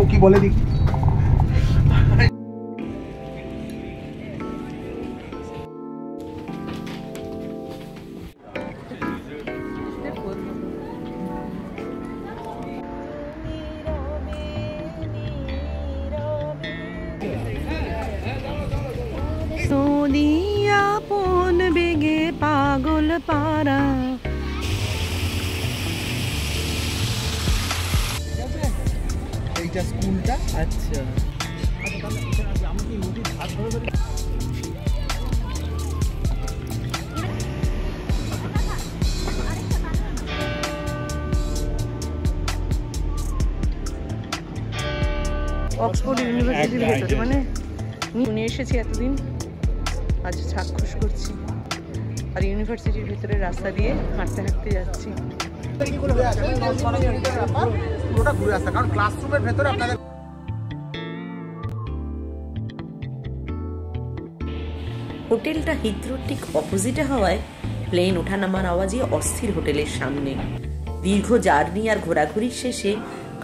ও কি বলে দেখি। নদিয়া পন বেগে পাগল পারা। এইটা স্কুলটা। আচ্ছা অক্সফোর্ড ইউনিভার্সিটির ভেতরে, মানে শুনে এসেছি এতদিন, আজ চাক্ষুষ করছি। আর ইউনিভার্সিটির ভিতরে রাস্তা দিয়ে হাঁটতে হাঁটতে যাচ্ছি। পুরোটা ঘুরে আসতে, কারণ ক্লাসরুমের ভেতরে আপনাদের হোটেলটা হিথ্রোর ঠিক অপোজিটে হওয়ায় প্লেন ওঠানামার আওয়াজে অস্থির হোটেলের সামনে। দীর্ঘ জার্নি আর ঘোরাঘুরির শেষে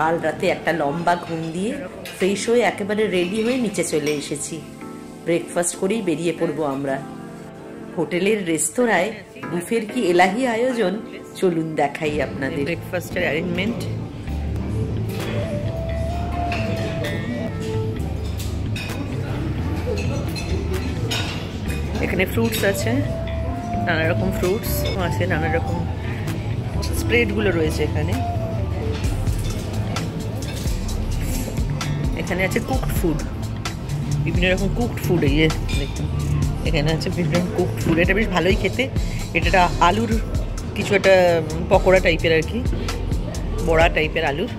কাল রাতে একটা লম্বা ঘুম দিয়ে ফ্রেশ হয়ে একেবারে রেডি হয়ে নিচে চলে এসেছি। ব্রেকফাস্ট করেই বেরিয়ে পড়বো আমরা। হোটেলের রেস্তোরাঁয় বুফের কি এলাহি আয়োজন, চলুন দেখাই আপনাদের। ব্রেকফাস্টের অ্যারেঞ্জমেন্ট, এখানে ফ্রুটস আছে, নানা রকম ফ্রুটস আছে, নানা রকম স্প্রেডগুলো রয়েছে এখানে। এখানে আছে কুকড ফুড, বিভিন্ন রকম কুকড ফুড। এই যে দেখুন এখানে আছে বিভিন্ন রকম কুকড ফুড। এটা বেশ ভালোই খেতে। এটা আলুর কিছু একটা পকোড়া টাইপের আর কি, বড়া টাইপের আলুর।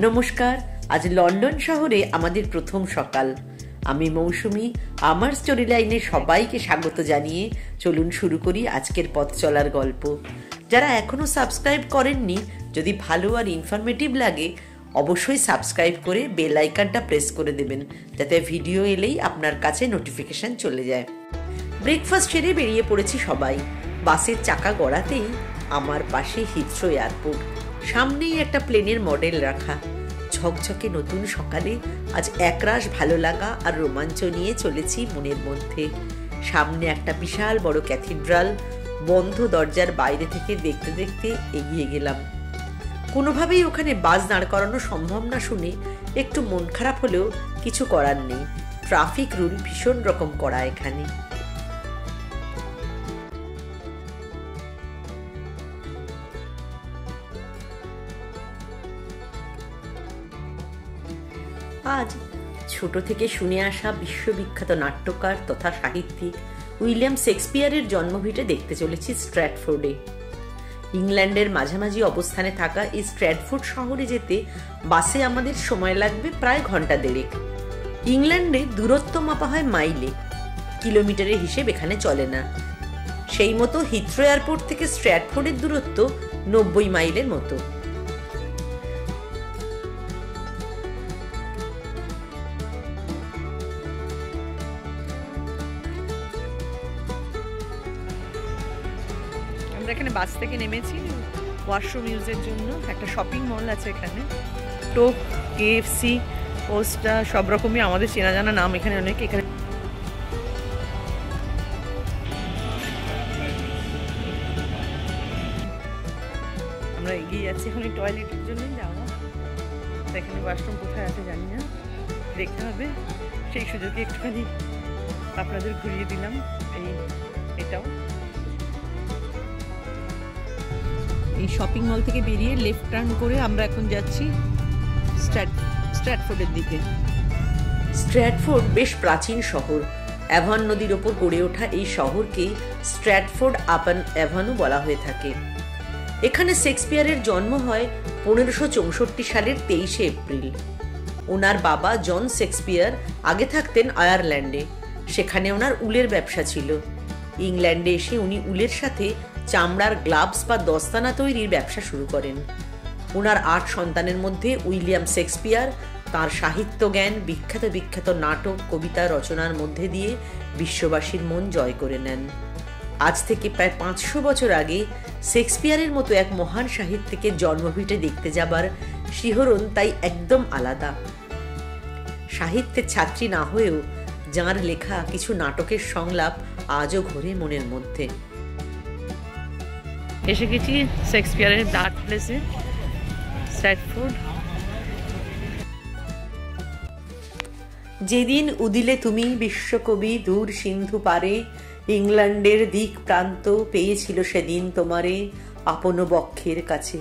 নমস্কার, আজ লন্ডন শহরে আমাদের প্রথম সকাল। আমি মৌসুমি, আমার স্টোরি লাইনে সবাইকে স্বাগত জানিয়ে চলুন শুরু করি আজকের পথ চলার গল্প। যারা এখনো সাবস্ক্রাইব করেননি, যদি ভালো আর ইনফরমেটিভ লাগে অবশ্যই সাবস্ক্রাইব করে বেল আইকনটা প্রেস করে দেবেন, যাতে ভিডিও এলেই আপনার কাছে নোটিফিকেশন চলে যায়। ব্রেকফাস্ট সেরে বেরিয়ে পড়েছি সবাই। বাসের চাকা গড়াতেই আমার পাশে হিথ্রো এয়ারপোর্ট, সামনেই একটা প্লেনের মডেল রাখা। ঝকঝকে নতুন সকালে আজ একরাশ ভালো লাগা আর রোমাঞ্চ নিয়ে চলেছি মনের মধ্যে। সামনে একটা বিশাল বড় ক্যাথিড্রাল, বন্ধ দরজার বাইরে থেকে দেখতে দেখতে এগিয়ে গেলাম। কোনোভাবেই ওখানে বাস দাঁড় করানো সম্ভব না শুনে একটু মন খারাপ হলেও কিছু করার নেই। ট্রাফিক রুল ভীষণ রকম করা এখানে। আজ ছোট থেকে শুনে আসা বিশ্ববিখ্যাত নাট্যকার তথা সাহিত্যিক উইলিয়াম শেক্সপিয়ারের জন্মভিটে দেখতে চলেছি স্ট্র্যাটফোর্ডে। ইংল্যান্ডের মাঝামাঝি অবস্থানে থাকা এই স্ট্র্যাটফোর্ড শহরে যেতে বাসে আমাদের সময় লাগবে প্রায় ঘন্টা দেড়েক। ইংল্যান্ডে দূরত্ব মাপা হয় মাইলে, কিলোমিটারের হিসেব এখানে চলে না। সেই মতো হিথ্রো এয়ারপোর্ট থেকে স্ট্র্যাটফোর্ডের দূরত্ব 90 মাইলের মতো। এখানে বাস থেকে নেমেছি ওয়াশরুম ইউজের জন্য। একটা শপিং মল আছে এখানে, টোপ, কেএফসি, ওস্টা, সব রকমই আমাদের চেনা জানা নাম এখানে অনেক। এখানে আমরা এগিয়ে যাচ্ছি এখন টয়লেটের জন্যই যাওয়া। এখানে ওয়াশরুম কোথায় আছে জানি না, দেখতে হবে। সেই সুযোগে একটুখানি আপনাদের ঘুরিয়ে দিলাম এটাও। এই শপিং মল থেকে বেরিয়ে লেফট টার্ন করে আমরা এখন যাচ্ছি স্ট্র্যাটফোর্ডের দিকে। স্ট্র্যাটফোর্ড বেশ প্রাচীন শহর। অ্যাভন নদীর ওপর গড়ে ওঠা এই শহরকে স্ট্র্যাটফোর্ড আপন অ্যাভনও বলা হয়ে থাকে। এখানে শেক্সপিয়ারের জন্ম হয় 1564 সালের 23শে এপ্রিল। ওনার বাবা জন শেক্সপিয়ার আগে থাকতেন আয়ারল্যান্ডে, সেখানে ওনার উলের ব্যবসা ছিল। ইংল্যান্ডে এসে উনি উলের সাথে চামড়ার গ্লাভস বা দস্তানা তৈরির ব্যবসা শুরু করেন। ওনার 8 সন্তানের মধ্যে উইলিয়াম শেক্সপিয়ার তাঁর সাহিত্য জ্ঞান, বিখ্যাত বিখ্যাত নাটক, কবিতা রচনার মধ্যে দিয়ে বিশ্ববাসীর মন জয় করে নেন। আজ থেকে প্রায় 500 বছর আগে শেক্সপিয়ারের মতো এক মহান সাহিত্যিকের জন্মভিটে দেখতে যাবার শিহরণ তাই একদম আলাদা। সাহিত্যের ছাত্রী না হয়েও যাঁর লেখা কিছু নাটকের সংলাপ আজও ঘোরে মনের মধ্যে। এসে গেছি শেক্সপিয়ারের বার্থ প্লেসে, স্ট্র্যাটফোর্ড। যেদিন উদিলে তুমি বিশ্বকবি দূর সিন্ধু পারে, ইংল্যান্ডের দিক প্রান্ত পেয়েছিল সেদিন তোমারে আপন বক্ষের কাছে।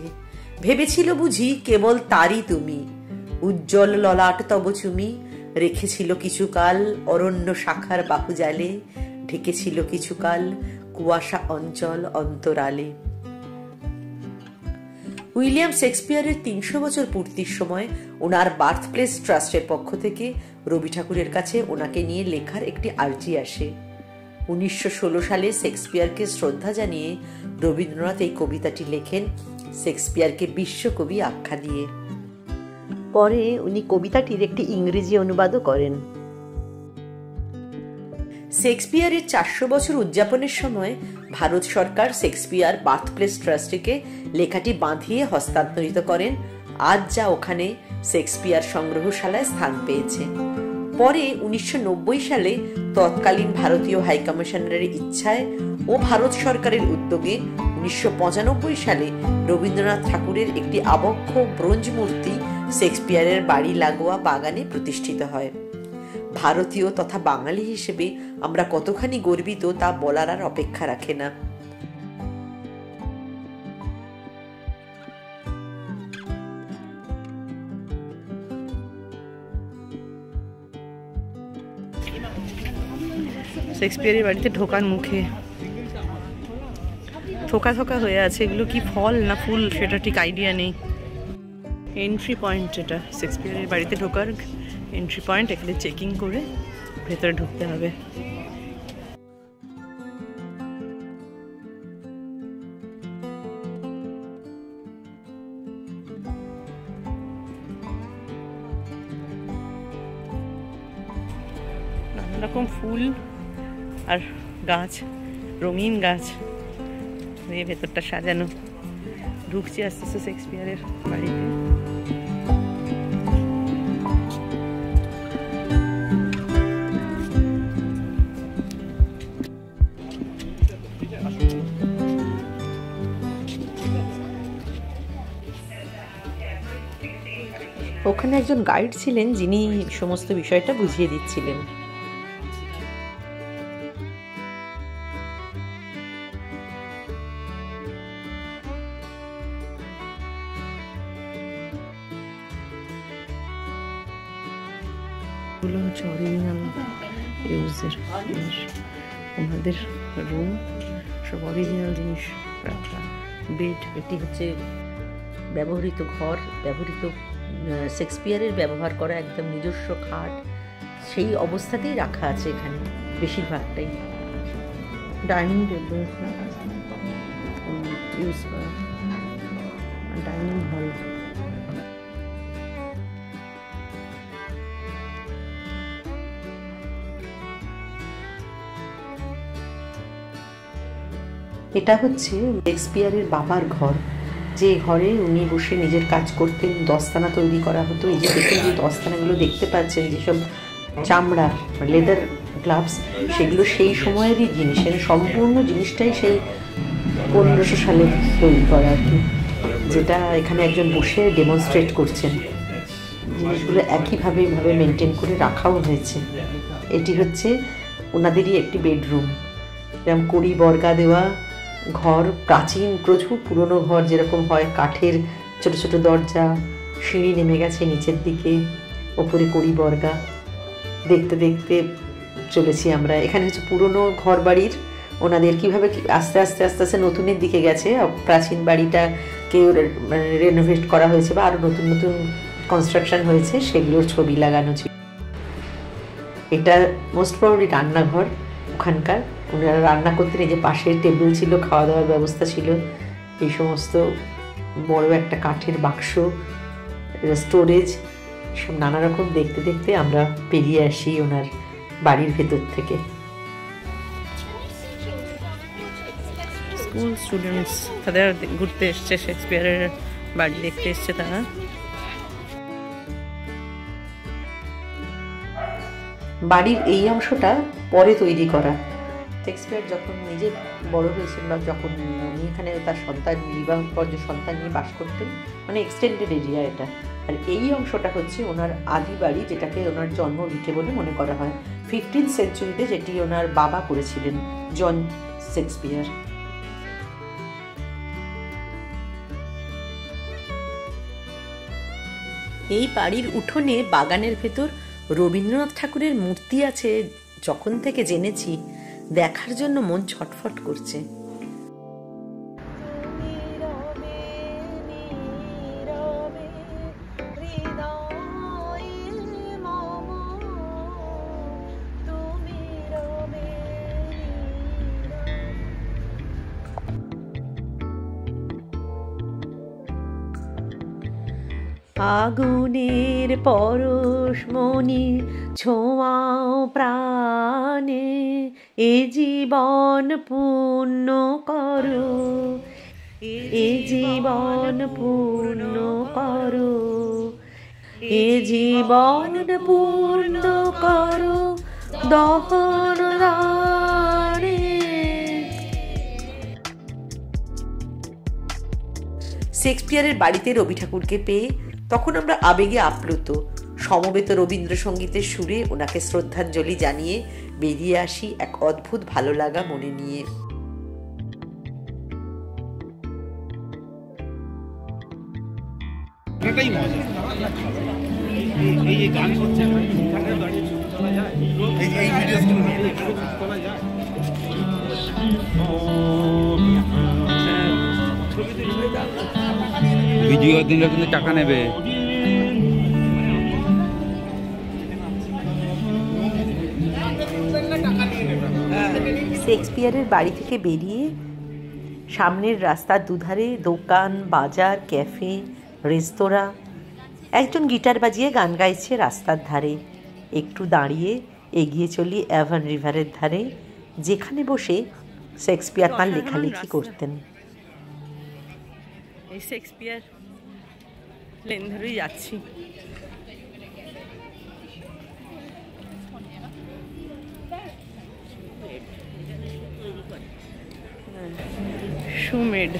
ভেবেছিল বুঝি কেবল তারই তুমি, উজ্জ্বল ললাট তব চুমি রেখেছিল কিছুকাল অরণ্য শাখার বাহুজালে, ঢেকেছিল কিছুকাল কুয়াশা অঞ্চল অন্তরালে। উইলিয়াম শেক্সপিয়ারের 300 বছর পূর্তির সময় ওনার বার্থ প্লেস ট্রাস্টের পক্ষ থেকে রবি ঠাকুরের কাছে ওনাকে নিয়ে লেখার একটি আর্জি আসে। 1916 সালে শেক্সপিয়ারকে শ্রদ্ধা জানিয়ে রবীন্দ্রনাথ এই কবিতাটি লেখেন শেক্সপিয়ারকে বিশ্বকবি আখ্যা দিয়ে। পরে উনি কবিতাটির একটি ইংরেজি অনুবাদও করেন। শেক্সপিয়ারের 400 বছর উদযাপনের সময় ভারত সরকার শেক্সপিয়ার বার্থ প্লেস ট্রাস্টকে লেখাটি বাঁধিয়ে হস্তান্তরিত করেন, আজ যা ওখানে শেক্সপিয়ার সংগ্রহশালায় স্থান পেয়েছে। পরে 1990 সালে তৎকালীন ভারতীয় হাইকমিশনারের ইচ্ছায় ও ভারত সরকারের উদ্যোগে 1995 সালে রবীন্দ্রনাথ ঠাকুরের একটি আবক্ষ ব্রোঞ্জ মূর্তি শেক্সপিয়ারের বাড়ি লাগোয়া বাগানে প্রতিষ্ঠিত হয়। ভারতীয় তথা বাঙালি হিসেবে আমরা কতখানি গর্বিত তা বলার আর অপেক্ষা রাখে না। শেক্সপিয়ারের বাড়িতে ঢোকার মুখে থোকা থোকা হয়ে আছে, এগুলো কি ফল না ফুল সেটা ঠিক আইডিয়া নেই। এন্ট্রি পয়েন্ট, এটা শেক্সপিয়ারের বাড়িতে ঢোকার এন্ট্রি পয়েন্ট। এখানে চেকিং করে ভেতরে ঢুকতে হবে। নানা রকম ফুল আর গাছ, রঙিন গাছ দিয়ে ভেতরটা সাজানো। ঢুকছি আস্তে আস্তে শেক্সপিয়ারের বাড়িতে। ওখানে একজন গাইড ছিলেন যিনি সমস্ত বিষয়টা বুঝিয়ে দিচ্ছিলেন। এগুলো হচ্ছে অরিজিনাল ইউজের জিনিস, ওনাদের রুম সব অরিজিনাল জিনিস রাখা। বেড, এটি হচ্ছে ব্যবহৃত ঘর, ব্যবহৃত শেক্সপিয়ারের ব্যবহার করা একদম নিজস্ব খাট, সেই অবস্থাতেই রাখা আছে এখানে বেশিরভাগটাই। ডাইনিং টেবিল ইউজ করা, ডাইনিং হল। এটা হচ্ছে শেক্সপিয়ারের বাবার ঘর, যে ঘরে উনি বসে নিজের কাজ করতেন। দস্তানা তৈরি করা হতো। এই যে দেখুন, যে দস্তানাগুলো দেখতে পাচ্ছেন, যেসব চামড়া লেদার গ্লাভস, সেগুলো সেই সময়েরই জিনিস। সম্পূর্ণ জিনিসটাই সেই 1500 সালে তৈরি করা আর কি, যেটা এখানে একজন বসে ডেমনস্ট্রেট করছেন। জিনিসগুলো একইভাবে এইভাবে মেনটেন করে রাখাও হয়েছে। এটি হচ্ছে ওনাদেরই একটি বেডরুম, এরকম কড়ি বর্গা দেওয়া ঘর, প্রাচীন প্রচুর পুরনো ঘর যেরকম হয়, কাঠের ছোট ছোট দরজা, সিঁড়ি নেমে গেছে নিচের দিকে, ওপরে কড়ি বর্গা। দেখতে দেখতে চলেছি আমরা। এখানে হচ্ছে পুরনো ঘর বাড়ির ওনাদের কীভাবে আস্তে আস্তে আস্তে আস্তে নতুনের দিকে গেছে। প্রাচীন বাড়িটাকে রেনোভেট করা হয়েছে বা আরও নতুন নতুন কনস্ট্রাকশন হয়েছে, সেগুলোর ছবি লাগানো ছিল। এটা মোস্ট প্রবাবলি রান্নাঘর ওখানকার। ওনারা রান্না করতেন। এই যে পাশে টেবিল ছিল, খাওয়া দাওয়ার ব্যবস্থা ছিল, এই সমস্ত বড় একটা কাঠের বাক্স, স্টোরেজ, সব নানা রকম দেখতে দেখতে আমরা পেরিয়ে আসি ওনার বাড়ির ভেতর থেকে। স্কুল স্টুডেন্টস, তাদের ঘুরতে এসছে, শেক্সপিয়ারের বাড়ি দেখতে এসছে তারা। বাড়ির এই অংশটা পরে তৈরি করা। শেক্সপিয়ার যখন নিজে বড় হয়েছেন বা যখন উনি এখানে তার সন্তান বিবাহ পর যে সন্তান নিয়ে বাস করতেন, মানে এক্সটেন্ডেড এরিয়া এটা। আর এই অংশটা হচ্ছে ওনার আদি বাড়ি, যেটাকে ওনার জন্ম ভিটে বলে মনে করা হয় 15th সেঞ্চুরিতে, যেটি ওনার বাবা করেছিলেন, জন শেক্সপিয়ার। এই বাড়ির উঠোনে বাগানের ভেতর রবীন্দ্রনাথ ঠাকুরের মূর্তি আছে। যখন থেকে জেনেছি, দেখার জন্য মন ছটফট করছে। আগুনের পরশমণি ছোঁয়াও প্রাণে, এ জীবন পূর্ণ করো, এ জীবন পূর্ণ করো, এ জীবন পূর্ণ করো দহন দানে। শেক্সপিয়ারের বাড়িতে রবি ঠাকুরকে পেয়ে তখন আমরা আবেগে আপ্লুত। সমবেত রবীন্দ্রসঙ্গীতের সুরে ওনাকে শ্রদ্ধাঞ্জলি জানিয়ে বেরিয়ে আসি এক অদ্ভুত ভালো লাগা মনে নিয়ে। ভিডিও দিলে কিন্তু টাকা নেবে। শেক্সপিয়ারের বাড়ি থেকে বেরিয়ে সামনের রাস্তার দুধারে দোকান, বাজার, ক্যাফে, রেস্তোরাঁ। একজন গিটার বাজিয়ে গান গাইছে রাস্তার ধারে। একটু দাঁড়িয়ে এগিয়ে চলি অ্যাভান রিভারের ধারে, যেখানে বসে শেক্সপিয়ার তাঁর লেখালেখি করতেন। এই শেক্সপিয়ার লেন ধরেই যাচ্ছি। শুমেড,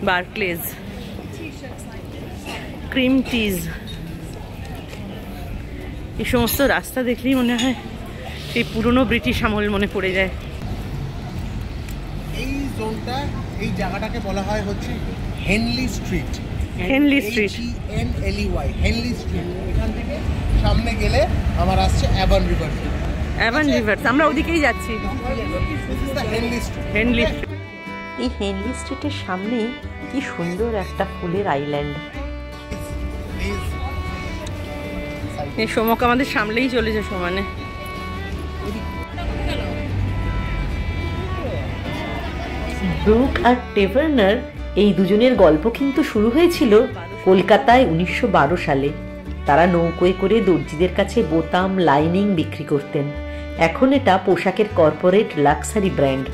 বার্কলেজ, ক্রিম টিজ, এই সমস্ত রাস্তা দেখলেই মনে হয় সেই পুরনো ব্রিটিশ আমল মনে পড়ে যায়। এই জোনটা, এই জায়গাটাকে বলা হয় হচ্ছে Henley street. Henley street, HENLEY, Henley street. এখান থেকে সামনে গেলে আমার আসছে অ্যাভান রিভার। অ্যাভান রিভার, আমরা ওদিকেই যাচ্ছি। Henley street, Henley street. এই হেনলি স্ট্রিটের সামনে কি সুন্দর একটা ফুলের আইল্যান্ড। এই সমক আমাদের সামলেই চলেছে সমানে। ব্রুক আর টেভার্নার, এই দুজনের গল্প কিন্তু শুরু হয়েছিল কলকাতায় 1912 সালে। তারা নৌকোয় করে দর্জিদের কাছে বোতাম, লাইনিং বিক্রি করতেন। এখন এটা পোশাকের কর্পোরেট লাক্সারি ব্র্যান্ড।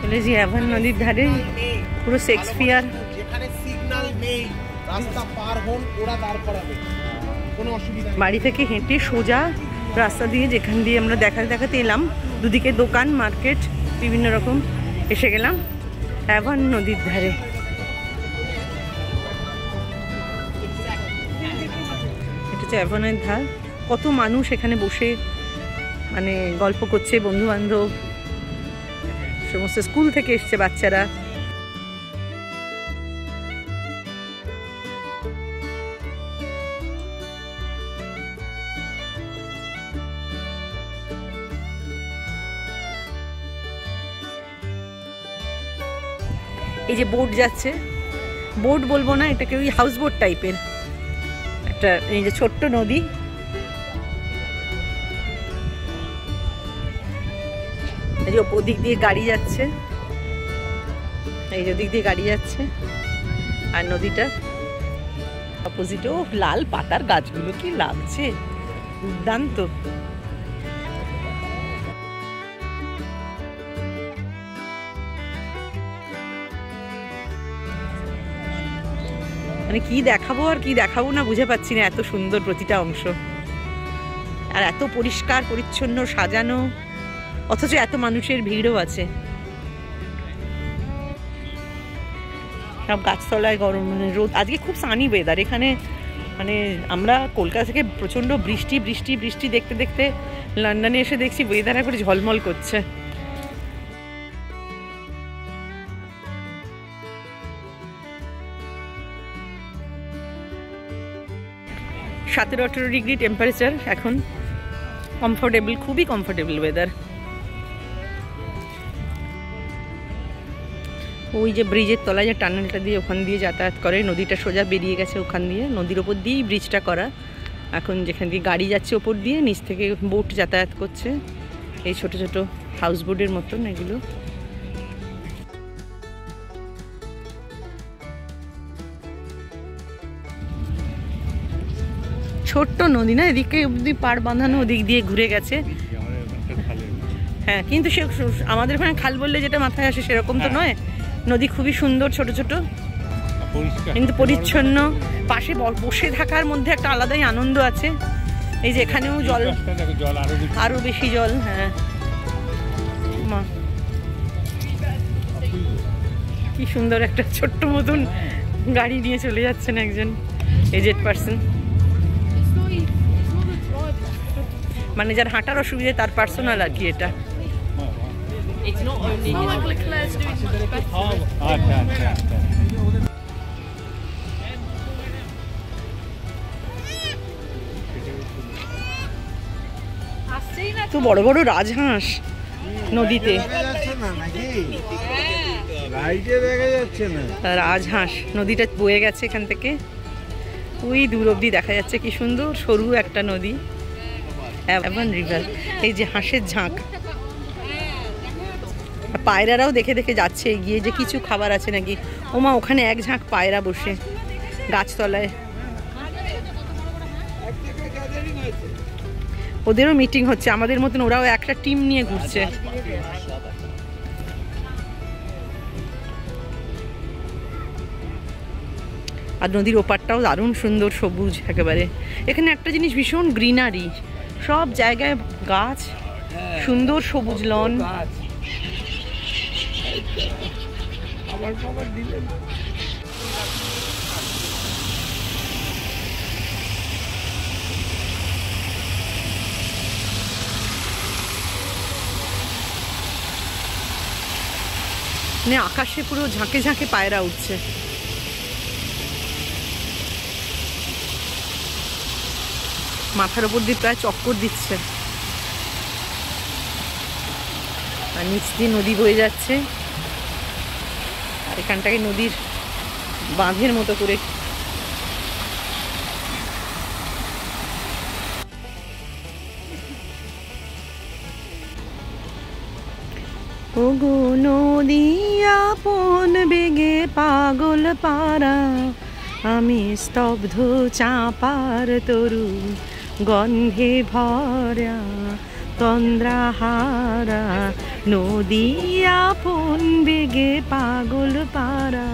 চলেছি অ্যাভান নদীর ধারে, পুরো শেক্সপিয়ার। যেখানে সিগন্যাল নেই, রাস্তা পার হন, ওরা দাঁড় করাবে, কোনো অসুবিধা নেই। বাড়ি থেকে হেঁটে সোজা রাস্তা দিয়ে, যেখান দিয়ে আমরা দেখাতে এলাম, দুদিকে দোকান, মার্কেট, বিভিন্ন রকম, এসে গেলাম অ্যাভান নদীর ধারে। এটা হচ্ছে অ্যাভানের ধার। কত মানুষ এখানে বসে মানে গল্প করছে, বন্ধু বান্ধব, সমস্ত স্কুল থেকে এসছে বাচ্চারা। এই যে বোট যাচ্ছে, বোট বলবো না, এটাকে ওই হাউস বোট টাইপের একটা, এই যে ছোট্ট নদী। এই যে ওপর দিক দিয়ে গাড়ি যাচ্ছে, এই যে দিক দিয়ে গাড়ি যাচ্ছে, আর নদীটা অপোজিটে। ও লাল পাতার গাছগুলো কি লাগছে, দুর্দান্ত। মানে কি দেখাবো আর কি দেখাবো না বুঝে পাচ্ছি না, এত সুন্দর প্রতিটা অংশ, আর এত পরিষ্কার পরিচ্ছন্ন সাজানো, অথচ এত মানুষের ভিড়ও আছে। সব গাছতলায় গরম, মানে রোদ। আজকে খুব সানি ওয়েদার এখানে। মানে আমরা কলকাতা থেকে প্রচণ্ড বৃষ্টি বৃষ্টি বৃষ্টি দেখতে দেখতে লন্ডনে এসে দেখছি ওয়েদার একবারে ঝলমল করছে। 17-18 ডিগ্রি টেম্পারেচার এখন, কমফোর্টেবল, খুবই কমফোর্টেবল ওয়েদার। ওই যে ব্রিজের তলায় যে টানেলটা দিয়ে ওখান দিয়ে যাতায়াত করে, নদীটা সোজা বেরিয়ে গেছে ওখান দিয়ে, নদীর ওপর দিয়েই ব্রিজটা করা। এখন যেখান দিয়ে গাড়ি যাচ্ছে ওপর দিয়ে, নিচ থেকে বোট যাতায়াত করছে, এই ছোট ছোট হাউস বোটের মতন এগুলো। ছোট্ট নদী না, এদিকে অব্দি পাড় বাঁধানো, ওদিক দিয়ে ঘুরে গেছে। হ্যাঁ, কিন্তু সে আমাদের ওখানে খাল বললে যেটা মাথায় আসে সেরকম তো নয়। নদী খুবই সুন্দর, ছোট ছোট কিন্তু পরিচ্ছন্ন। পাশে বসে থাকার মধ্যে একটা আলাদাই আনন্দ আছে। এই যে এখানেও জল, আরো বেশি জল। হ্যাঁ, মা কি সুন্দর একটা ছোট্ট মতন গাড়ি নিয়ে চলে যাচ্ছেন একজন এজেড পার্সন, মানে যার হাঁটার অসুবিধা তার পার্সোনাল আর কি এটা। তো বড় বড় রাজহাঁস নদীতে, রাজহাঁস নদীটা বয়ে গেছে এখান থেকে, ওই দূর অব্দি দেখা যাচ্ছে কি সুন্দর সরু একটা নদী, অ্যাভন রিভার। এই যে হাঁসের ঝাঁক, পায়রারাও দেখে দেখে যাচ্ছে এগিয়ে যে কিছু খাবার আছে নাকি। ওমা, ওখানে এক ঝাঁক পায়রা বসে গাছতলায়, ওদেরও মিটিং হচ্ছে আমাদের মতন, ওরাও একটা টিম নিয়ে ঘুরছে। আর নদীর ওপারটাও দারুণ সুন্দর, সবুজ একেবারে। এখানে একটা জিনিস ভীষণ গ্রিনারি, সব জায়গায় গাছ, সুন্দর সবুজ লন। মানে আকাশে পুরো ঝাঁকে ঝাঁকে পায়রা উঠছে। মাথার উপর দিয়ে প্রায় চক্কর দিচ্ছে, আর নিচ দিয়ে নদী বয়ে যাচ্ছে। আর এখানটাকে নদীর বাঁধের মতো করে ওগো নদী আপন বেগে পাগল পারা, আমি স্তব্ধ চাপার তরু গন্ধে ভরা, তন্দ্রাহারা নদী আপন বেগে পাগল পারা।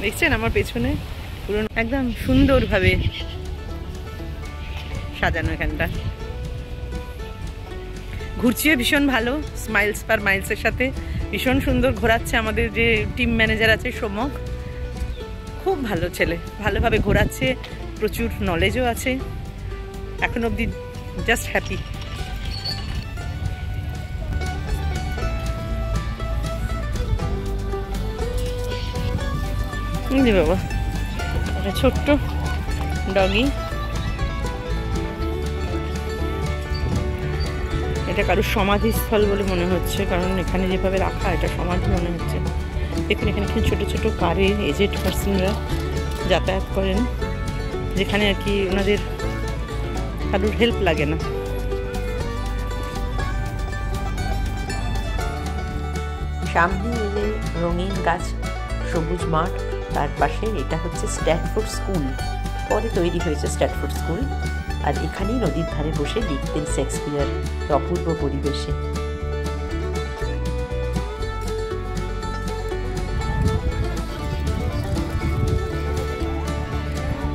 দেখছেন আমার পেছনে পুরো একদম সুন্দরভাবে সাজানো এখানটা। ঘুরছিও ভীষণ ভালো, স্মাইলস পার মাইলসের সাথে ভীষণ সুন্দর ঘোরাচ্ছে আমাদের যে টিম ম্যানেজার আছে সোমক, খুব ভালো ছেলে, ভালোভাবে ঘোরাচ্ছে, প্রচুর নলেজও আছে। এখন অবধি জাস্ট হ্যাপি। বাবা, একটা ছোট্ট ডগি। এটা কারোর সমাধিস্থল বলে মনে হচ্ছে, কারণ এখানে যেভাবে রাখা এটা সমাধি মনে হচ্ছে। দেখুন এখানে ছোট ছোট কারে এজেড পার্সনরা যাতায়াত করেন, যেখানে আর কি ওনাদের কারোর হেল্প লাগে না। সামনে এলে রঙিন গাছ, সবুজ মাঠ, তার পাশে এটা হচ্ছে স্ট্যাটফোর্ড স্কুল, পরে তৈরি হয়েছে স্ট্যাটফোর্ড স্কুল। আর এখানেই নদীর ধারে বসে লিখতেন শেক্সপিয়ার অপূর্ব পরিবেশে।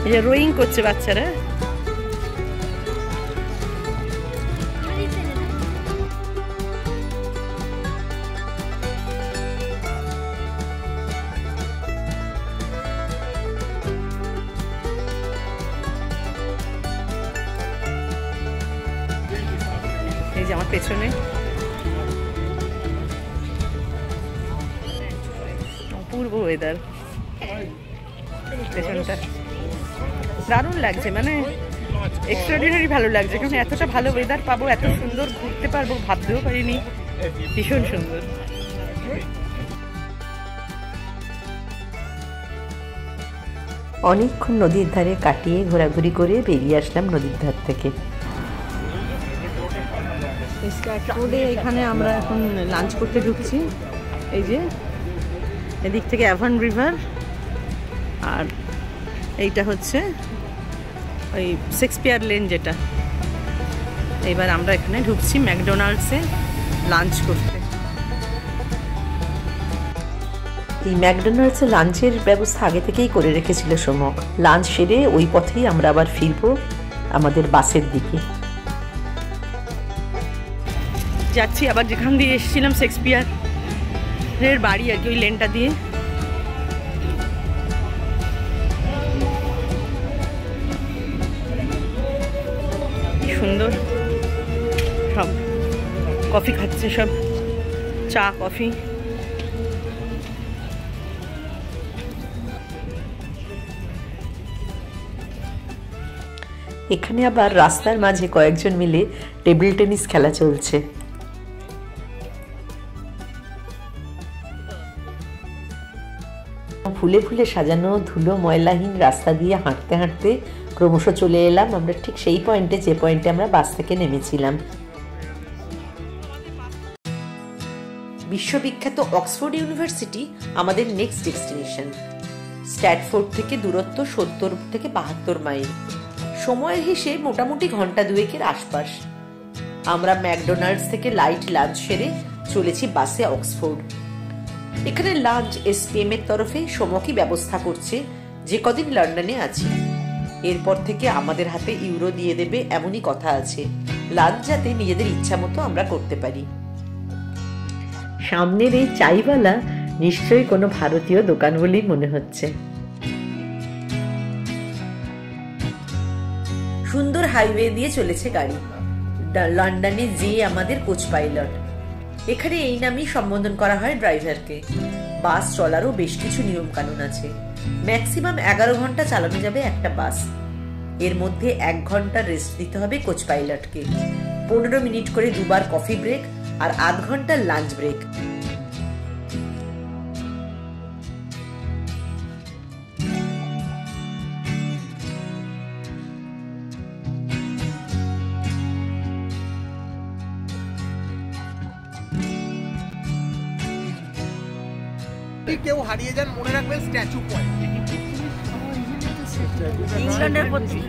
এই যে রোয়িং করছে বাচ্চারা। এই যে আমার পেছনে অপূর্ব ওয়েদার, পেছনটা দারুণ লাগছে, মানে এক্সট্রাঅর্ডিনারি ভালো লাগছে। কারণ এতটা ভালো ওয়েদার পাবো, এত সুন্দর ঘুরতে পারবো ভাবতেও পারিনি, ভীষণ সুন্দর। অনেকক্ষণ নদীর ধারে কাটিয়ে ঘোরাঘুরি করে বেরিয়ে আসলাম নদীর ধার থেকে। স্ট্যাটফোর্ডে এখানে আমরা এখন লাঞ্চ করতে ঢুকছি। এই যে এদিক থেকে অ্যাভান রিভার, আর এইটা হচ্ছে ওই শেক্সপিয়ার লেন যেটা। এবার আমরা এখানে ঢুকছি ম্যাকডোনাল্ডসে লাঞ্চ করতে। এই ম্যাকডোনাল্ডসে লাঞ্চের ব্যবস্থা আগে থেকেই করে রেখেছিল সমক। লাঞ্চ সেরে ওই পথেই আমরা আবার ফিরবো আমাদের বাসের দিকে। যাচ্ছি আবার যেখান দিয়ে এসেছিলাম, শেক্সপিয়ারের বাড়ি আর কি, ওই লেনটা দিয়ে। সুন্দর সব কফি খাচ্ছে, সব চা কফি। এখানে আবার রাস্তার মাঝে কয়েকজন মিলে টেবিল টেনিস খেলা চলছে। ফুলে ফুলে সাজানো ধুলো ময়লাহীন রাস্তা দিয়ে হাঁটতে হাঁটতে ক্রমশ চলে এলাম আমরা ঠিক সেই পয়েন্টে, যে পয়েন্টে আমরা বাস থেকে নেমেছিলাম। বিশ্ববিখ্যাত অক্সফোর্ড ইউনিভার্সিটি আমাদের নেক্সট ডেস্টিনেশন। স্ট্যাটফোর্ড থেকে দূরত্ব 70 থেকে 72 মাইল, সময়ের হিসেবে মোটামুটি ঘন্টা দুয়েকের আশপাশ। আমরা ম্যাকডোনাল্ডস থেকে লাইট লাঞ্চ সেরে চলেছি বাসে অক্সফোর্ড। এখানে লাঞ্চ এসপিএম এর তরফে সমকি ব্যবস্থা করছে যে কদিন লন্ডনে আছি। এরপর থেকে আমাদের হাতে ইউরো দিয়ে দেবে এমনই কথা আছে, লাঞ্চ যাতে নিজেদের ইচ্ছা মতো আমরা করতে পারি। সামনের এই চাইওয়ালা নিশ্চয়ই কোনো ভারতীয় দোকান বলেই মনে হচ্ছে। সুন্দর হাইওয়ে দিয়ে চলেছে গাড়ি। লন্ডনে যে আমাদের কোচ পাইলট, এখানে এই নামেই সম্বোধন করা হয় ড্রাইভারকে। বাস চলারও বেশ কিছু নিয়ম কানুন আছে। ম্যাক্সিমাম 11 ঘন্টা চালানো যাবে একটা বাস। এর মধ্যে 1 ঘন্টা রেস্ট দিতে হবে কোচ পাইলটকে, 15 মিনিট করে 2 বার কফি ব্রেক আর আধ ঘন্টার লাঞ্চ ব্রেক। কেউ হারিয়ে যান মনে রাখবেন স্ট্যাচু পয়েন্ট। ইংল্যান্ডের প্রতি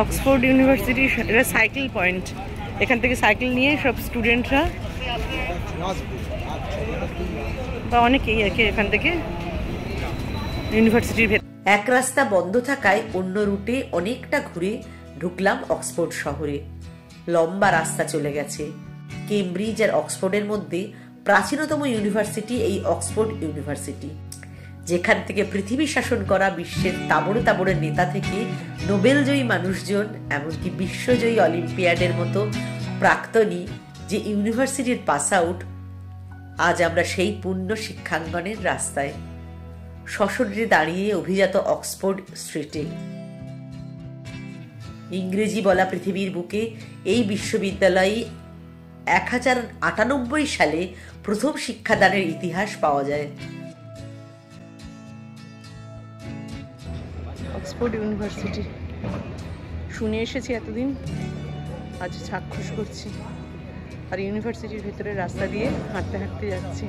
অক্সফোর্ড ইউনিভার্সিটি এটা সাইকেল পয়েন্ট। এখান থেকে সাইকেল নিয়ে সব স্টুডেন্টরা বা অনেকেই আর কি এখান থেকে ইউনিভার্সিটির ভেতর। এক রাস্তা বন্ধ থাকায় অন্য রুটে অনেকটা ঘুরে ঢুকলাম অক্সফোর্ড শহরে। লম্বা রাস্তা চলে গেছে। কেমব্রিজ আর অক্সফোর্ডের মধ্যে প্রাচীনতম ইউনিভার্সিটি এই অক্সফোর্ড ইউনিভার্সিটি, যেখান থেকে পৃথিবী শাসন করা বিশ্বের তাবড়ে তাবড়ে নেতা থেকে নোবেলজয়ী মানুষজন, এমনকি বিশ্বজয়ী অলিম্পিয়াডের মতো প্রাক্তনী যে ইউনিভার্সিটির পাস আউট, আজ আমরা সেই পূর্ণ শিক্ষাঙ্গনের রাস্তায় সশরীরে দাঁড়িয়ে অভিজাত অক্সফোর্ড স্ট্রিটে। ইংরেজি বলা পৃথিবীর বুকে এই বিশ্ববিদ্যালয়ে 1098 সালে প্রথম শিক্ষাদানের ইতিহাস পাওয়া যায়। অক্সফোর্ড ইউনিভার্সিটি শুনে এসেছি এতদিন, আজ চাক্ষুষ করছি। আর ইউনিভার্সিটির ভেতরে রাস্তা দিয়ে হাঁটতে হাঁটতে যাচ্ছি,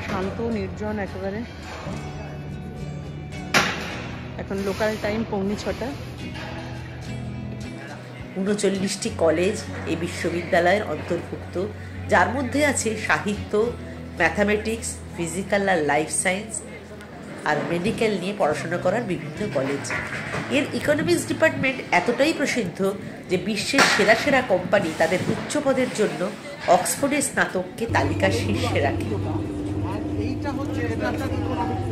শান্ত নির্জন একেবারে। এখন লোকাল টাইম 6:45। 39টি কলেজ এই বিশ্ববিদ্যালয়ের অন্তর্ভুক্ত, যার মধ্যে আছে সাহিত্য, ম্যাথামেটিক্স, ফিজিক্যাল আর লাইফ সায়েন্স আর মেডিকেল নিয়ে পড়াশোনা করার বিভিন্ন কলেজ। এর ইকোনমিক্স ডিপার্টমেন্ট এতটাই প্রসিদ্ধ যে বিশ্বের সেরা সেরা কোম্পানি তাদের উচ্চ পদের জন্য অক্সফোর্ডের স্নাতককে তালিকার শীর্ষে রাখে। এইটা হচ্ছে এটা একটা ইকোনমিক্স।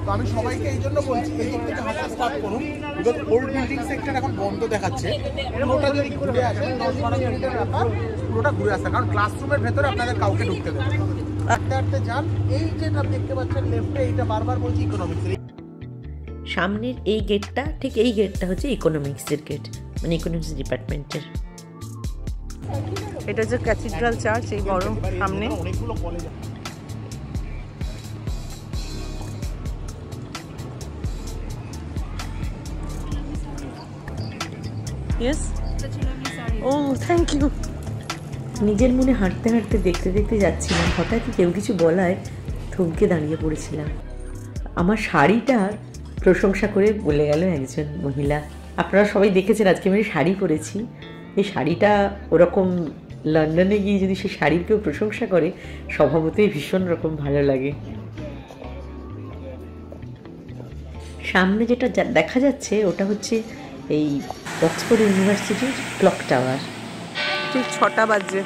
তো আমি সবাইকে এই জন্য বলছি এই দিক থেকে হাঁটা স্টার্ট করুন, বিকজ ওল্ড বিল্ডিং সেক্টর এখন বন্ধ দেখাচ্ছে। পুরোটা যদি ঘুরে আসেন 10-12 মিনিটের ব্যাপার, পুরোটা ঘুরে আসে, কারণ ক্লাসরুমের ভেতরে আপনাদের কাউকে ঢুকতে দেবে। হাঁটতে হাঁটতে যান, এই যেটা দেখতে পাচ্ছেন লেফটে, এইটা বারবার বলছি ইকোনমিক্স। সামনের এই গেটটা, ঠিক এই গেটটা হচ্ছে ইকোনমিক্সের গেট, মানে ইকোনমিক্স ডিপার্টমেন্টের। এটা যে ক্যাথিড্রাল চার্চ, এই বড় সামনে অনেকগুলো কলেজ আছে। Yes? Oh, thank you. নিজের মনে হাঁটতে হাঁটতে দেখতে দেখতে যাচ্ছিলাম, হঠাৎই কেউ কিছু বলায় থমকে দাঁড়িয়ে পড়েছিলাম। আমার শাড়িটার প্রশংসা করে বলে গেল একজন মহিলা। আপনারা সবাই দেখেছেন আজকে আমি শাড়ি পরেছি। এই শাড়িটা ওরকম লন্ডনে গিয়ে যদি সে শাড়ির কেউ প্রশংসা করে, স্বভাবতই ভীষণ রকম ভালো লাগে। সামনে যেটা দেখা যাচ্ছে ওটা হচ্ছে এই অক্সফোর্ড ইউনিভার্সিটির ক্লক টাওয়ার। ঠিক 6টা বাজে।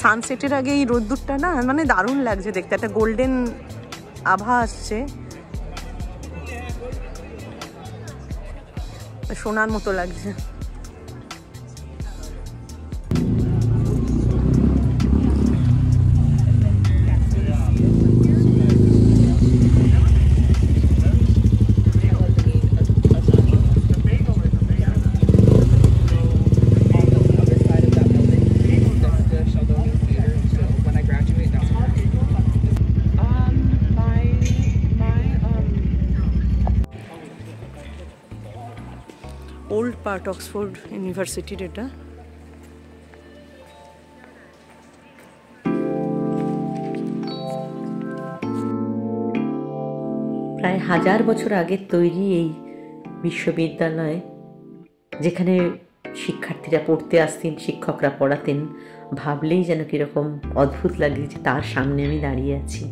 সানসেটের আগে এই রোদ্দুরটা না মানে দারুণ লাগছে দেখতে, একটা গোল্ডেন আভা আসছে, সোনার মতো লাগছে। ওল্ড পার্ট অক্সফোর্ড ইউনিভার্সিটির এটা। প্রায় 1000 বছর আগের তৈরি এই বিশ্ববিদ্যালয়, যেখানে শিক্ষার্থীরা পড়তে আসতেন, শিক্ষকরা পড়াতেন, ভাবলেই যেন কিরকম অদ্ভুত লাগে যে তার সামনে আমি দাঁড়িয়ে আছি।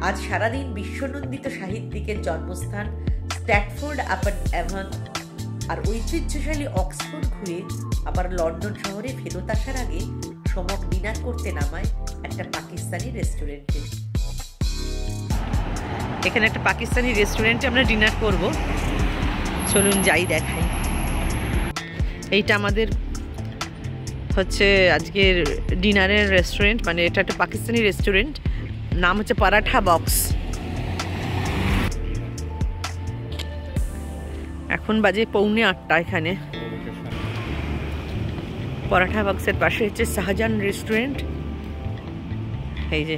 আজ সারাদিন বিশ্বনন্দিত সাহিত্যিকের জন্মস্থান স্ট্র্যাটফোর্ড আপন অ্যাভন আর ঐতিহ্যশালী অক্সফোর্ড ঘুরে আবার লন্ডন শহরে ফেরত আসার আগে সমক ডিনার করতে নামায় একটা পাকিস্তানি রেস্টুরেন্টে। এখানে একটা পাকিস্তানি রেস্টুরেন্টে আমরা ডিনার করব, চলুন যাই দেখাই। এইটা আমাদের হচ্ছে আজকের ডিনারের রেস্টুরেন্ট, মানে এটা একটা পাকিস্তানি রেস্টুরেন্ট, নাম হচ্ছে পরাঠা বক্স। এখন বাজে 7:45 এখানে। পরাঠা বক্সের পাশে হচ্ছে শাহজাহান রেস্টুরেন্ট। এই যে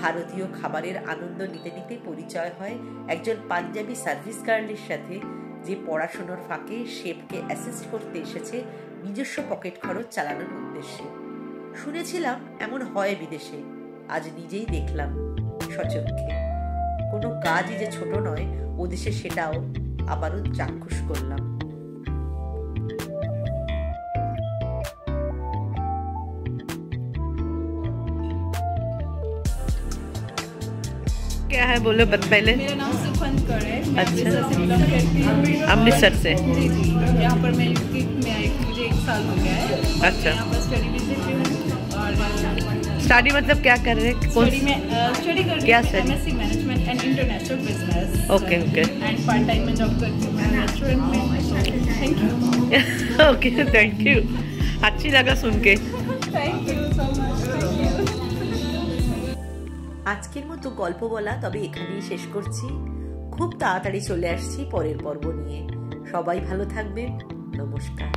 ভারতীয় খাবারের আনন্দ নিতে নিতে পরিচয় হয় একজন পাঞ্জাবি সার্ভিস গার্লের সাথে, যে পড়াশোনার ফাঁকে শেফকে অ্যাসিস্ট করতে এসেছে নিজস্ব পকেট খরচ চালানোর উদ্দেশ্যে। শুনেছিলাম এমন হয় বিদেশে, আজ নিজেই দেখলাম সচক্ষে। কোনো কাজই যে ছোট নয়, ও দেশে সেটাও আবারও চাক্ষুষ করলাম। क्या है बोलो पहले। मेरा नाम सुखवंत कौर है। मैं अच्छा। अमृतसर से बिलोंग करती हूँ। अमृतसर से। जी जी, यहाँ पर मैं यूके में आई, मुझे 1 साल हो गया है। अच्छा। यहाँ पर स्टडी विजिट पे हूँ और स्टडी मतलब क्या कर रहे हैं? कौन स्टडी में स्टडी कर रही क्या हूँ study? MSc management and international business. Okay, okay. And part time में जॉब करती हूँ मैं रेस्टोरेंट में। Thank you. Okay, thank you. अच्छी लगा सुन के। Thank you so much. Thank you. আজকের মতো গল্প বলা তবে এখানেই শেষ করছি। খুব তাড়াতাড়ি চলে আসছি পরের পর্ব নিয়ে। সবাই ভালো থাকবেন। নমস্কার।